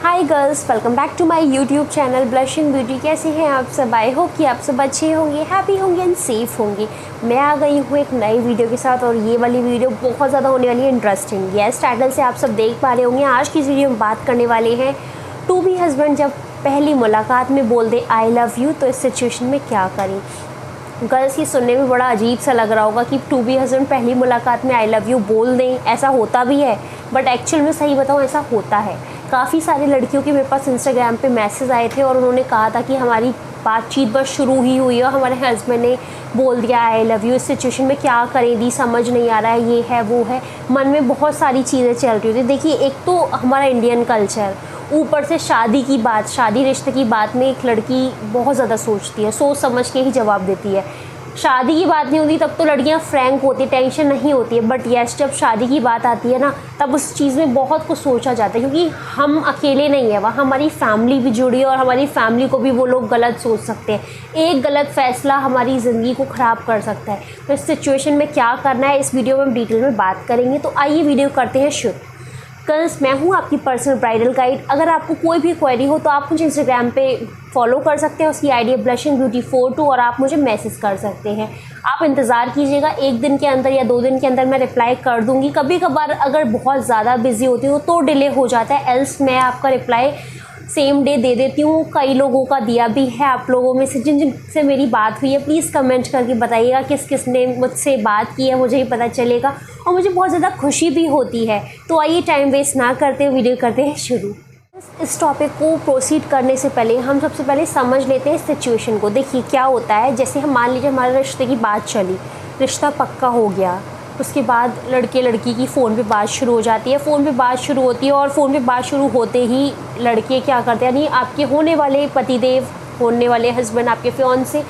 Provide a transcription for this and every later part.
Hi girls, welcome back to my YouTube channel blushing beauty. कैसे हैं आप सब? आई होप कि आप सब अच्छे होंगे, हैप्पी होंगे एंड सेफ होंगे। मैं आ गई हूँ एक नई वीडियो के साथ और ये वाली वीडियो बहुत ज़्यादा होने वाली है इंटरेस्टिंग। यस, टाइटल से आप सब देख पा रहे होंगे। आज की इस वीडियो में बात करने वाले हैं टू बी हस्बैंड जब पहली मुलाकात में बोल दे आई लव यू तो इस सिचुएशन में क्या करें। गर्ल्स, ये सुनने में बड़ा अजीब सा लग रहा होगा कि टू बी हस्बैंड पहली मुलाकात में आई लव यू बोल दें। ऐसा होता भी है, बट एक्चुअल में सही बताऊँ ऐसा होता है। काफ़ी सारी लड़कियों के मेरे पास इंस्टाग्राम पे मैसेज आए थे और उन्होंने कहा था कि हमारी बातचीत बस शुरू ही हुई है और हमारे हस्बैंड ने बोल दिया आई लव यू। इस सिचुएशन में क्या करें दी, समझ नहीं आ रहा है, ये है वो है, मन में बहुत सारी चीज़ें चल रही होती। देखिए, एक तो हमारा इंडियन कल्चर, ऊपर से शादी की बात, शादी रिश्ते की बात में एक लड़की बहुत ज़्यादा सोचती है, सोच समझ के ही जवाब देती है। शादी की बात नहीं होती तब तो लड़कियां फ्रैंक होती, टेंशन नहीं होती है, बट यस जब शादी की बात आती है ना तब उस चीज़ में बहुत कुछ सोचा जाता है, क्योंकि हम अकेले नहीं है, वहाँ हमारी फैमिली भी जुड़ी है और हमारी फैमिली को भी वो लोग गलत सोच सकते हैं। एक गलत फैसला हमारी ज़िंदगी को ख़राब कर सकता है। तो इस सिचुएशन में क्या करना है इस वीडियो में हम डिटेल में बात करेंगे। तो आइए वीडियो करते हैं शुरू। गर्ल्स, मैं हूँ आपकी पर्सनल ब्राइडल गाइड। अगर आपको कोई भी क्वेरी हो तो आप मुझे इंस्टाग्राम पे फॉलो कर सकते हैं, उसकी आईडी है ब्लशिंग ब्यूटी 42 और आप मुझे मैसेज कर सकते हैं। आप इंतज़ार कीजिएगा, एक दिन के अंदर या 2 दिन के अंदर मैं रिप्लाई कर दूँगी। कभी कभार अगर बहुत ज़्यादा बिजी होती हूँ तो डिले हो जाता है, एल्स मैं आपका रिप्लाई सेम डे दे देती हूँ। कई लोगों का दिया भी है। आप लोगों में से जिन से मेरी बात हुई है प्लीज़ कमेंट करके बताइएगा किस किस ने मुझसे बात की है, मुझे ही पता चलेगा और मुझे बहुत ज़्यादा खुशी भी होती है। तो आइए टाइम वेस्ट ना करते हुए वीडियो करते हैं शुरू। इस टॉपिक को प्रोसीड करने से पहले हम सबसे पहले समझ लेते हैं सिचुएशन को। देखिए क्या होता है, जैसे हम मान लीजिए हमारे रिश्ते की बात चली, रिश्ता पक्का हो गया, उसके बाद लड़के लड़की की फ़ोन पे बात शुरू हो जाती है। फ़ोन पे बात शुरू होती है और फ़ोन पे बात शुरू होते ही लड़के क्या करते हैं, यानी आपके होने वाले पतिदेव, होने वाले हस्बैंड, आपके फियांसे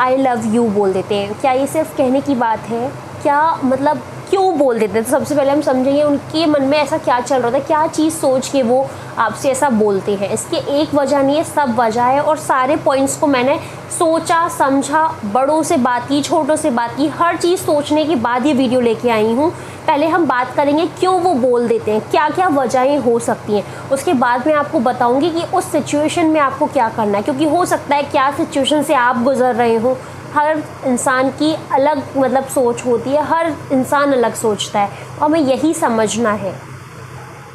आई लव यू बोल देते हैं। क्या ये सिर्फ कहने की बात है? क्या मतलब क्यों बोल देते हैं? तो सबसे पहले हम समझेंगे उनके मन में ऐसा क्या चल रहा था, क्या चीज़ सोच के वो आपसे ऐसा बोलते हैं। इसके एक वजह नहीं है, सब वजह है और सारे पॉइंट्स को मैंने सोचा समझा, बड़ों से बात की, छोटों से बात की, हर चीज़ सोचने के बाद ये वीडियो लेके आई हूँ। पहले हम बात करेंगे क्यों वो बोल देते हैं, क्या क्या वजहें हो सकती हैं। उसके बाद मैं आपको बताऊँगी कि उस सिचुएशन में आपको क्या करना है, क्योंकि हो सकता है क्या सिचुएशन से आप गुजर रहे हो। हर इंसान की अलग मतलब सोच होती है, हर इंसान अलग सोचता है और हमें यही समझना है।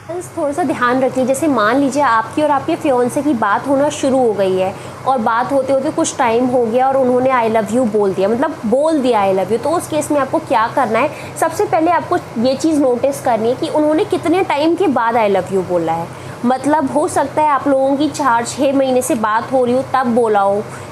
बस थोड़ा सा ध्यान रखिए। जैसे मान लीजिए आपकी और आपके फियांसे की बात होना शुरू हो गई है और बात होते होते कुछ टाइम हो गया और उन्होंने आई लव यू बोल दिया, मतलब बोल दिया आई लव यू। तो उस केस में आपको क्या करना है, सबसे पहले आपको ये चीज़ नोटिस करनी है कि उन्होंने कितने टाइम के बाद आई लव यू बोला है। मतलब हो सकता है आप लोगों की 4-6 महीने से बात हो रही हो तब बोला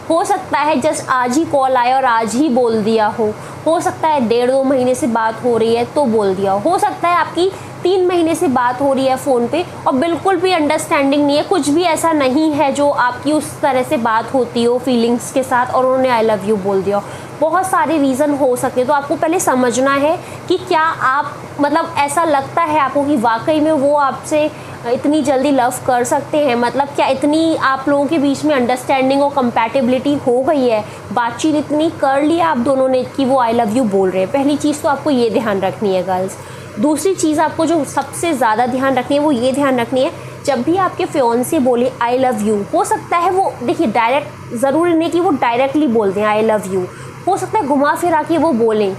हो सकता है जस्ट आज ही कॉल आया और आज ही बोल दिया हो सकता है 1.5-2 महीने से बात हो रही है तो बोल दिया हो सकता है आपकी 3 महीने से बात हो रही है फ़ोन पे और बिल्कुल भी अंडरस्टैंडिंग नहीं है, कुछ भी ऐसा नहीं है जो आपकी उस तरह से बात होती हो फीलिंग्स के साथ और उन्होंने आई लव यू बोल दिया हो। बहुत सारे रीज़न हो सकते हैं। तो आपको पहले समझना है कि क्या आप मतलब ऐसा लगता है आपको कि वाकई में वो आपसे इतनी जल्दी लव कर सकते हैं, मतलब क्या इतनी आप लोगों के बीच में अंडरस्टैंडिंग और कंपैटिबिलिटी हो गई है, बातचीत इतनी कर ली आप दोनों ने कि वो आई लव यू बोल रहे हैं। पहली चीज़ तो आपको ये ध्यान रखनी है गर्ल्स। दूसरी चीज़ आपको जो सबसे ज़्यादा ध्यान रखनी है वो ये ध्यान रखनी है, जब भी आपके फियांसे बोले आई लव यू, हो सकता है वो, देखिए डायरेक्ट ज़रूरी नहीं कि वो डायरेक्टली बोल दें आई लव यू, हो सकता है घुमा फिरा के वो बोलें,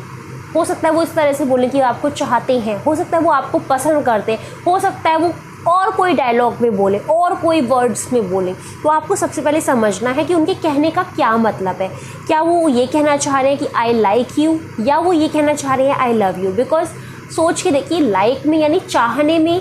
हो सकता है वो इस तरह से बोलें कि आपको चाहते हैं, हो सकता है वो आपको पसंद करते हैं, हो सकता है वो और कोई डायलॉग में बोले और कोई वर्ड्स में बोले। तो आपको सबसे पहले समझना है कि उनके कहने का क्या मतलब है। क्या वो ये कहना चाह रहे हैं कि आई लाइक यू, या वो ये कहना चाह रहे हैं आई लव यू। बिकॉज सोच के देखिए, लाइक में यानी चाहने में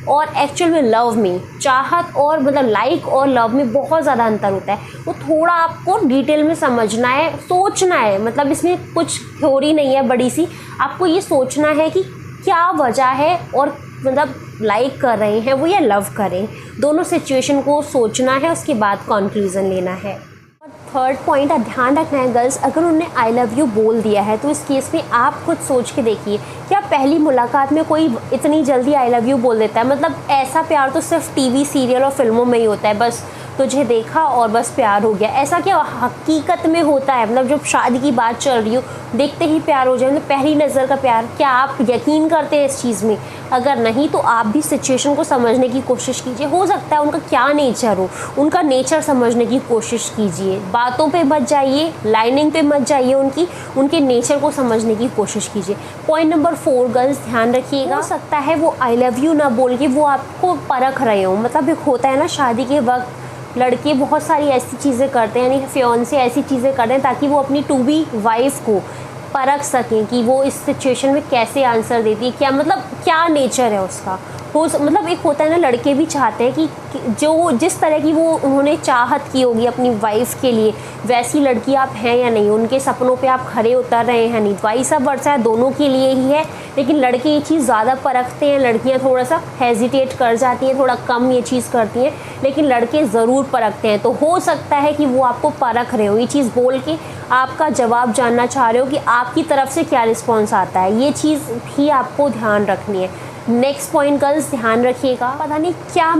और एक्चुअल में लव में, चाहत और मतलब लाइक और लव में बहुत ज़्यादा अंतर होता है। वो थोड़ा आपको डिटेल में समझना है, सोचना है, मतलब इसमें कुछ थ्योरी नहीं है बड़ी सी। आपको ये सोचना है कि क्या वजह है और मतलब लाइक कर रहे हैं वो या लव कर रहे हैं, दोनों सिचुएशन को सोचना है, उसके बाद कंक्लूजन लेना है। और थर्ड पॉइंट ध्यान रखना है गर्ल्स, अगर उन्होंने आई लव यू बोल दिया है तो इस केस में आप खुद सोच के देखिए, क्या पहली मुलाकात में कोई इतनी जल्दी आई लव यू बोल देता है? मतलब ऐसा प्यार तो सिर्फ टीवी सीरियल और फिल्मों में ही होता है, बस तुझे देखा और बस प्यार हो गया। ऐसा क्या हकीकत में होता है? मतलब जब शादी की बात चल रही हो, देखते ही प्यार हो जाए, मतलब पहली नज़र का प्यार, क्या आप यकीन करते हैं इस चीज़ में? अगर नहीं तो आप भी सिचुएशन को समझने की कोशिश कीजिए। हो सकता है उनका क्या नेचर हो, उनका नेचर समझने की कोशिश कीजिए। बातों पे मत जाइए, लाइनिंग पे मत जाइए, उनके नेचर को समझने की कोशिश कीजिए। पॉइंट नंबर 4 गर्ल्स ध्यान रखिएगा, हो सकता है वो आई लव यू ना बोल के वो आपको परख रहे हो। मतलब एक होता है ना, शादी के वक्त लड़के बहुत सारी ऐसी चीज़ें करते हैं, यानी फियांसे ऐसी चीज़ें करते हैं ताकि वो अपनी टू बी वाइफ को परख सकें कि वो इस सिचुएशन में कैसे आंसर देती है, क्या मतलब क्या नेचर है उसका। मतलब एक होता है ना, लड़के भी चाहते हैं कि जो जिस तरह की वो उन्होंने चाहत की होगी अपनी वाइफ के लिए, वैसी लड़की आप हैं या नहीं, उनके सपनों पे आप खरे उतर रहे हैं नहीं। वाइस वर्सा है, दोनों के लिए ही है, लेकिन लड़के ये चीज़ ज़्यादा परखते हैं, लड़कियां थोड़ा सा हेजिटेट कर जाती हैं, थोड़ा कम ये चीज़ करती हैं, लेकिन लड़के ज़रूर परखते हैं। तो हो सकता है कि वो आपको परख रहे हो, ये चीज़ बोल के आपका जवाब जानना चाह रहे हो कि आपकी तरफ से क्या रिस्पॉन्स आता है। ये चीज़ भी आपको ध्यान रखनी है। नेक्स्ट पॉइंट गर्ल्स ध्यान रखिएगा, पता नहीं क्या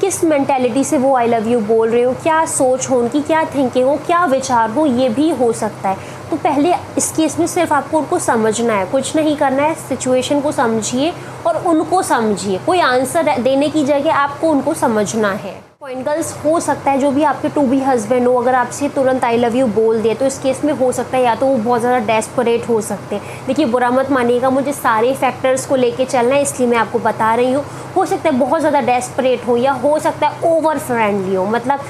किस मेंटेलिटी से वो आई लव यू बोल रहे हो, क्या सोच हो उनकी, क्या थिंकिंग हो, क्या विचार हो, ये भी हो सकता है। तो पहले इस केस में सिर्फ आपको उनको समझना है, कुछ नहीं करना है, सिचुएशन को समझिए और उनको समझिए। कोई आंसर देने की जगह आपको उनको समझना है। पॉइंट गर्ल्स, हो सकता है जो भी आपके टू बी हस्बैंड हो, अगर आपसे तुरंत आई लव यू बोल दिए तो इस केस में हो सकता है या तो वो बहुत ज़्यादा डेस्परेट हो सकते हैं। देखिए बुरा मत मानिएगा, मुझे सारे फैक्टर्स को लेके चलना है इसलिए मैं आपको बता रही हूँ। हो सकता है बहुत ज़्यादा डेस्परेट हो, या हो सकता है ओवर फ्रेंडली हो, मतलब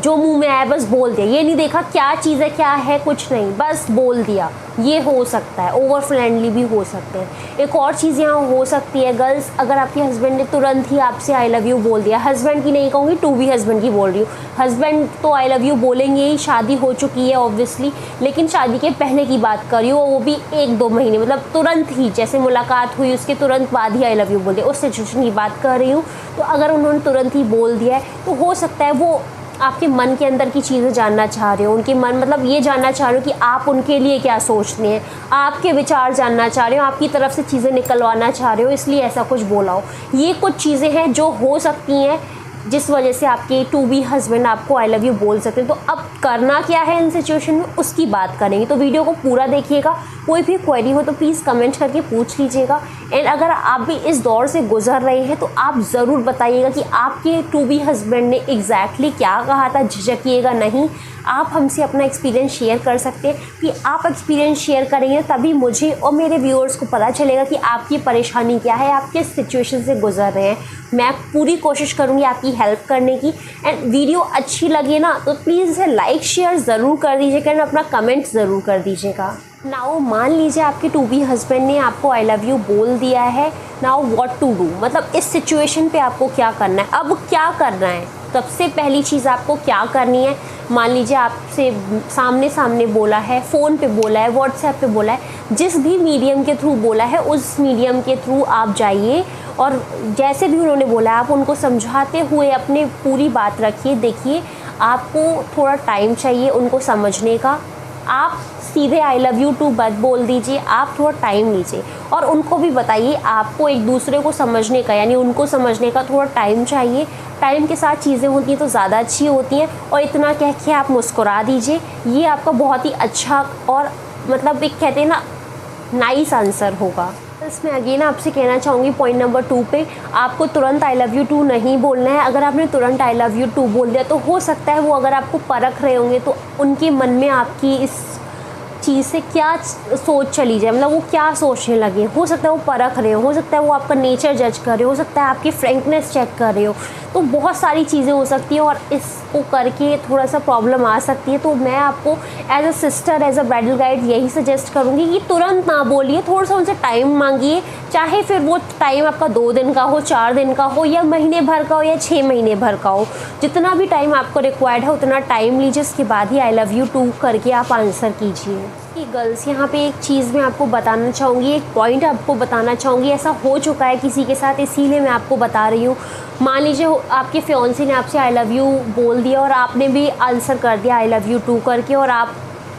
जो मुंह में आया बस बोल दिया, ये नहीं देखा क्या चीज़ है क्या है, कुछ नहीं, बस बोल दिया, ये हो सकता है। ओवर फ्रेंडली भी हो सकते हैं। एक और चीज़ यहाँ हो सकती है गर्ल्स, अगर आपके हस्बैंड ने तुरंत ही आपसे आई लव यू बोल दिया, हस्बैंड की नहीं कहूँगी, टू बी हस्बैंड की बोल रही हूँ, हस्बैंड तो आई लव यू बोलेंगे ही, शादी हो चुकी है ऑब्वियसली, लेकिन शादी के पहले की बात कर रही हूँ, वो भी 1-2 महीने, मतलब तुरंत ही जैसे मुलाकात हुई उसके तुरंत बाद ही आई लव यू बोल दिया, उस सिचुएशन की बात कर रही हूँ। तो अगर उन्होंने तुरंत ही बोल दिया है तो हो सकता है वो आपके मन के अंदर की चीज़ें जानना चाह रहे हो, उनके मन मतलब ये जानना चाह रहे हो कि आप उनके लिए क्या सोचते हैं, आपके विचार जानना चाह रहे हो, आपकी तरफ से चीज़ें निकलवाना चाह रहे हो, इसलिए ऐसा कुछ बोला हो। ये कुछ चीज़ें हैं जो हो सकती हैं जिस वजह से आपके टू बी हस्बैंड आपको आई लव यू बोल सकते हैं। तो अब करना क्या है इन सिचुएशन में, उसकी बात करेंगे। तो वीडियो को पूरा देखिएगा, कोई भी क्वेरी हो तो प्लीज़ कमेंट करके पूछ लीजिएगा। एंड अगर आप भी इस दौर से गुजर रहे हैं तो आप ज़रूर बताइएगा कि आपके टू बी हस्बैंड ने एग्जैक्टली क्या कहा था। झिझकिएगा नहीं, आप हमसे अपना एक्सपीरियंस शेयर कर सकते हैं कि आप एक्सपीरियंस शेयर करेंगे तभी मुझे और मेरे व्यूअर्स को पता चलेगा कि आपकी परेशानी क्या है, आप किस सिचुएशन से गुजर रहे हैं। मैं पूरी कोशिश करूँगी आपकी हेल्प करने की। एंड वीडियो अच्छी लगे ना तो प्लीज़ इसे लाइक शेयर ज़रूर कर दीजिएगा एंड अपना कमेंट ज़रूर कर दीजिएगा। नाउ मान लीजिए आपके टू बी हस्बैंड ने आपको आई लव यू बोल दिया है, नाउ व्हाट टू डू, मतलब इस सिचुएशन पे आपको क्या करना है, अब क्या करना है। सबसे पहली चीज़ आपको क्या करनी है, मान लीजिए आपसे सामने सामने बोला है, फ़ोन पे बोला है, व्हाट्सएप पे बोला है, जिस भी मीडियम के थ्रू बोला है उस मीडियम के थ्रू आप जाइए और जैसे भी उन्होंने बोला है आप उनको समझाते हुए अपने पूरी बात रखिए। देखिए आपको थोड़ा टाइम चाहिए उनको समझने का, आप सीधे आई लव यू टू मत बोल दीजिए, आप थोड़ा टाइम लीजिए और उनको भी बताइए आपको एक दूसरे को समझने का, यानी उनको समझने का थोड़ा टाइम चाहिए। टाइम के साथ चीज़ें होती हैं तो ज़्यादा अच्छी होती हैं। और इतना कह के आप मुस्कुरा दीजिए, ये आपका बहुत ही अच्छा और मतलब एक कहते हैं ना नाइस आंसर होगा। इसमें अगेन आपसे कहना चाहूँगी पॉइंट नंबर 2 पे आपको तुरंत आई लव यू टू नहीं बोलना है। अगर आपने तुरंत आई लव यू टू बोल दिया तो हो सकता है वो अगर आपको परख रहे होंगे तो उनके मन में आपकी इस चीज़ से क्या सोच चली जाए, मतलब वो क्या सोचने लगे। हो सकता है वो परख रहे हो सकता है वो आपका नेचर जज कर रहे हो सकता है आपकी फ्रेंकनेस चेक कर रहे हो, तो बहुत सारी चीज़ें हो सकती हैं और इसको करके थोड़ा सा प्रॉब्लम आ सकती है। तो मैं आपको as a sister, as a bridal guide यही सजेस्ट करूँगी कि तुरंत ना बोलिए, थोड़ा सा उनसे टाइम मांगिए, चाहे फिर वो टाइम आपका 2 दिन का हो, 4 दिन का हो, या महीने भर का हो, या 6 महीने भर का हो। जितना भी टाइम आपको रिक्वायर्ड है उतना टाइम लीजिए, इसके बाद ही आई लव यू टू करके आप आंसर कीजिए। गर्ल्स यहाँ पे एक चीज़ मैं आपको बताना चाहूँगी, एक पॉइंट आपको बताना चाहूँगी, ऐसा हो चुका है किसी के साथ इसीलिए मैं आपको बता रही हूँ। मान लीजिए आपके फियांसे ने आपसे आई लव यू बोल दिया और आपने भी आंसर कर दिया आई लव यू टू करके, और आप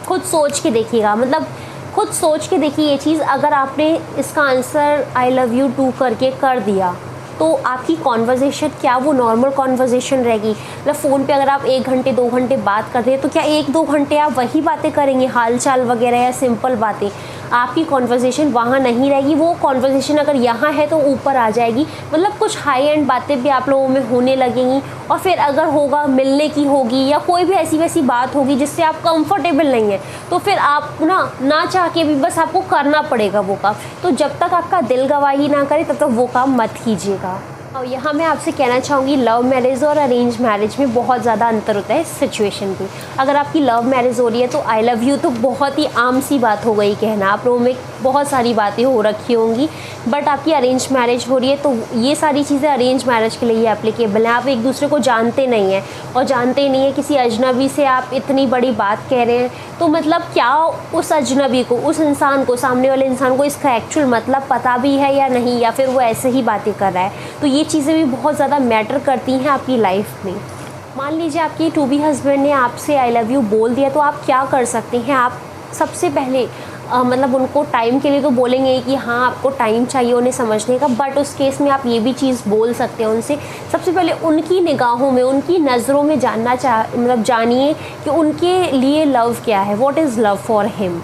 खुद सोच के देखिएगा, मतलब खुद सोच के देखिए ये चीज़, अगर आपने इसका answer I love you too करके कर दिया तो आपकी कॉन्वर्जेसन क्या वो नॉर्मल कॉन्वर्जेसन रहेगी? मतलब फ़ोन पे अगर आप 1 घंटे 2 घंटे बात करते हैं तो क्या 1-2 घंटे आप वही बातें करेंगे, हाल चाल वगैरह या सिंपल बातें? आपकी कॉन्वर्जेसन वहाँ नहीं रहेगी। वो कॉन्वर्जेसन अगर यहाँ है तो ऊपर आ जाएगी, मतलब कुछ हाई एंड बातें भी आप लोगों में होने लगेंगी। और फिर अगर होगा, मिलने की होगी या कोई भी ऐसी वैसी बात होगी जिससे आप कंफर्टेबल नहीं है, तो फिर आप ना चाह के भी बस आपको करना पड़ेगा वो काम। तो जब तक आपका दिल गवाही ना करे तब तक वो काम मत कीजिएगा। और यहाँ मैं आपसे कहना चाहूँगी, लव मैरिज और अरेंज मैरिज में बहुत ज़्यादा अंतर होता है इस सिचुएशन पे। अगर आपकी लव मैरिज हो रही है तो आई लव यू तो बहुत ही आम सी बात हो गई कहना, आप लोगों में बहुत सारी बातें हो रखी होंगी। बट आपकी अरेंज मैरिज हो रही है तो ये सारी चीज़ें अरेंज मैरिज के लिए एप्लीकेबल हैं। आप एक दूसरे को जानते नहीं हैं और जानते ही नहीं है, किसी अजनबी से आप इतनी बड़ी बात कह रहे हैं, तो मतलब क्या उस अजनबी को, उस इंसान को, सामने वाले इंसान को इसका एक्चुअल मतलब पता भी है या नहीं, या फिर वो ऐसे ही बातें कर रहा है? तो ये चीज़ें भी बहुत ज़्यादा मैटर करती हैं आपकी लाइफ में। मान लीजिए आपके टू बी हस्बैंड ने आपसे आई लव यू बोल दिया, तो आप क्या कर सकते हैं? आप सबसे पहले मतलब उनको टाइम के लिए तो बोलेंगे कि हाँ आपको टाइम चाहिए उन्हें समझने का, बट उस केस में आप ये भी चीज़ बोल सकते हैं उनसे। सबसे पहले उनकी निगाहों में, उनकी नज़रों में मतलब जानिए कि उनके लिए लव क्या है, what is love for him.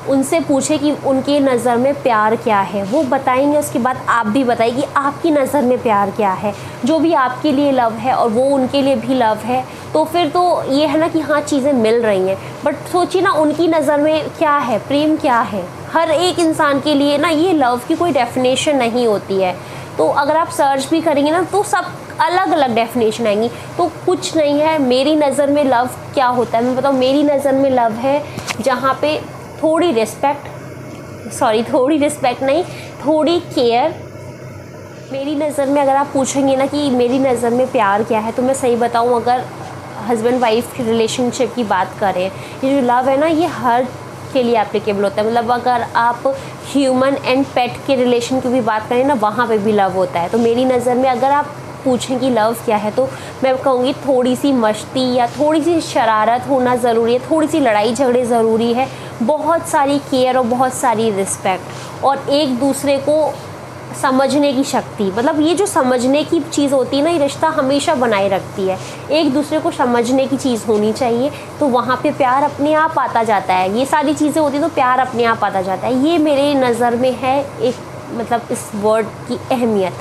उनसे पूछे कि उनके नज़र में प्यार क्या है, वो बताएंगे। उसके बाद आप भी बताइए कि आपकी नज़र में प्यार क्या है, जो भी आपके लिए लव है और वो उनके लिए भी लव है। तो फिर तो ये है ना कि हाँ चीज़ें मिल रही हैं। बट सोचिए ना उनकी नज़र में क्या है, प्रेम क्या है। हर एक इंसान के लिए ना ये लव की कोई डेफिनेशन नहीं होती है। तो अगर आप सर्च भी करेंगे ना तो सब अलग अलग डेफिनेशन आएंगी। तो कुछ नहीं है, मेरी नज़र में लव क्या होता है मैं बताऊँ। मेरी नज़र में लव है जहाँ पे थोड़ी रिस्पेक्ट नहीं, थोड़ी केयर। मेरी नज़र में अगर आप पूछेंगे ना कि मेरी नज़र में प्यार क्या है, तो मैं सही बताऊं, अगर हस्बैंड वाइफ की रिलेशनशिप की बात करें, ये जो लव है ना ये हर के लिए एप्लीकेबल होता है। मतलब अगर आप ह्यूमन एंड पेट के रिलेशन की भी बात करें ना, वहाँ पे भी लव होता है। तो मेरी नज़र में अगर आप पूछें कि लव क्या है, तो मैं कहूँगी थोड़ी सी मस्ती या थोड़ी सी शरारत होना ज़रूरी है, थोड़ी सी लड़ाई झगड़े ज़रूरी है, बहुत सारी केयर और बहुत सारी रिस्पेक्ट और एक दूसरे को समझने की शक्ति। मतलब ये जो समझने की चीज़ होती है ना, ये रिश्ता हमेशा बनाए रखती है। एक दूसरे को समझने की चीज़ होनी चाहिए, तो वहाँ पे प्यार अपने आप आता जाता है। ये सारी चीज़ें होती तो प्यार अपने आप आता जाता है। ये मेरे नज़र में है एक मतलब इस वर्ड की अहमियत।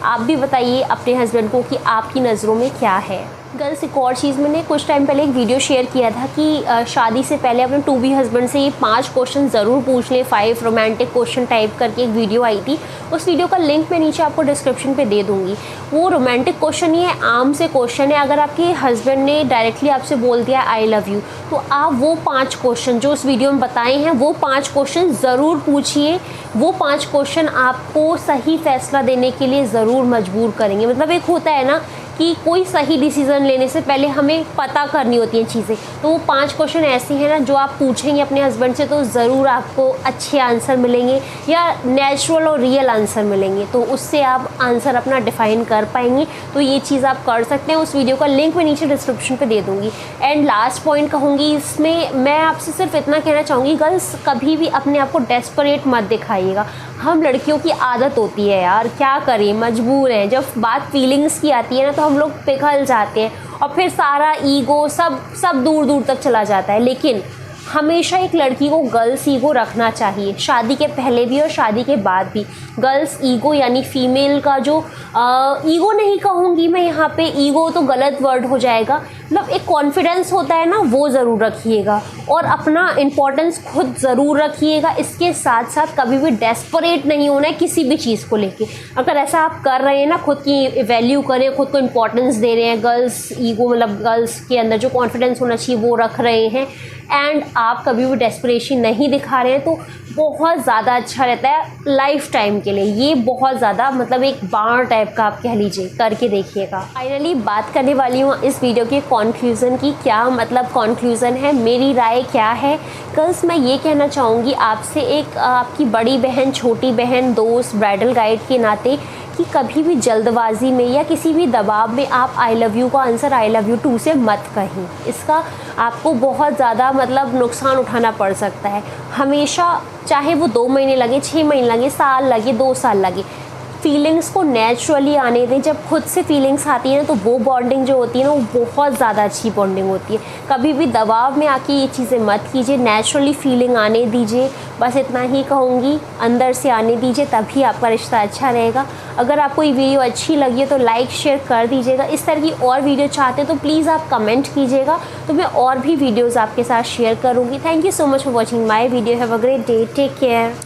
आप भी बताइए अपने हस्बैंड को कि आपकी नज़रों में क्या है। गर्ल्स, एक और चीज़, मैंने कुछ टाइम पहले एक वीडियो शेयर किया था कि शादी से पहले अपने टू बी हस्बैंड से ये 5 क्वेश्चन ज़रूर पूछ लें। 5 रोमांटिक क्वेश्चन टाइप करके एक वीडियो आई थी। उस वीडियो का लिंक मैं नीचे आपको डिस्क्रिप्शन पे दे दूँगी। वो रोमांटिक क्वेश्चन ही है, आम से क्वेश्चन है। अगर आपके हस्बैंड ने डायरेक्टली आपसे बोल दिया आई लव यू, तो आप वो 5 क्वेश्चन जो उस वीडियो में बताए हैं, वो 5 क्वेश्चन ज़रूर पूछिए। वो 5 क्वेश्चन आपको सही फैसला देने के लिए ज़रूर मजबूर करेंगे। मतलब एक होता है ना कि कोई सही डिसीज़न लेने से पहले हमें पता करनी होती हैं चीज़ें। तो वो 5 क्वेश्चन ऐसे हैं ना जो आप पूछेंगे अपने हस्बैंड से, तो ज़रूर आपको अच्छे आंसर मिलेंगे या नेचुरल और रियल आंसर मिलेंगे। तो उससे आप आंसर अपना डिफ़ाइन कर पाएंगे। तो ये चीज़ आप कर सकते हैं। उस वीडियो का लिंक मैं नीचे डिस्क्रिप्शन पे दे दूँगी। एंड लास्ट पॉइंट कहूँगी इसमें, मैं आपसे सिर्फ इतना कहना चाहूँगी, गर्ल्स कभी भी अपने आप को डेस्परेट मत दिखाइएगा। हम लड़कियों की आदत होती है यार, क्या करें, मजबूर हैं। जब बात फीलिंग्स की आती है ना तो हम लोग पिघल जाते हैं और फिर सारा ईगो सब दूर दूर तक चला जाता है। लेकिन हमेशा एक लड़की को गर्ल्स ईगो रखना चाहिए, शादी के पहले भी और शादी के बाद भी। गर्ल्स ईगो यानी फीमेल का जो ईगो नहीं कहूँगी मैं यहाँ पे, ईगो तो गलत वर्ड हो जाएगा। मतलब एक कॉन्फिडेंस होता है ना, वो ज़रूर रखिएगा और अपना इम्पोर्टेंस खुद ज़रूर रखिएगा। इसके साथ साथ कभी भी डेस्परेट नहीं होना है किसी भी चीज़ को लेके। अगर ऐसा आप कर रहे हैं ना, खुद की वैल्यू करें, खुद को इम्पोर्टेंस दे रहे हैं, गर्ल्स ईगो मतलब गर्ल्स के अंदर जो कॉन्फिडेंस होना चाहिए वो रख रहे हैं, एंड आप कभी भी डेस्परेशन नहीं दिखा रहे हैं, तो बहुत ज़्यादा अच्छा रहता है लाइफ टाइम के लिए। ये बहुत ज़्यादा मतलब एक बाण टाइप का आप कह लीजिए, करके देखिएगा। फाइनली बात करने वाली हूँ इस वीडियो के कॉन्क्लूज़न की। क्या मतलब कॉन्क्लूज़न है, मेरी राय क्या है। गर्ल्स, मैं ये कहना चाहूँगी आपसे, एक आपकी बड़ी बहन, छोटी बहन, दोस्त, ब्राइडल गाइड के नाते, कि कभी भी जल्दबाजी में या किसी भी दबाव में आप आई लव यू का answer I love you too से मत कहें। इसका आपको बहुत ज़्यादा मतलब नुकसान उठाना पड़ सकता है। हमेशा, चाहे वो 2 महीने लगे, 6 महीने लगे, साल लगे, 2 साल लगे, फीलिंग्स को नेचुरली आने दें। जब खुद से फीलिंग्स आती है ना तो वो बॉन्डिंग जो होती है ना वो बहुत ज़्यादा अच्छी बॉन्डिंग होती है। कभी भी दबाव में आके ये चीज़ें मत कीजिए, नेचुरली फीलिंग आने दीजिए। बस इतना ही कहूँगी, अंदर से आने दीजिए, तभी आपका रिश्ता अच्छा रहेगा। अगर आपको ये वीडियो अच्छी लगी है तो लाइक शेयर कर दीजिएगा। इस तरह की और वीडियो चाहते हैं तो प्लीज़ आप कमेंट कीजिएगा, तो मैं और भी वीडियोज़ आपके साथ शेयर करूँगी। Thank you so much for watching my video. Have a great day, take care.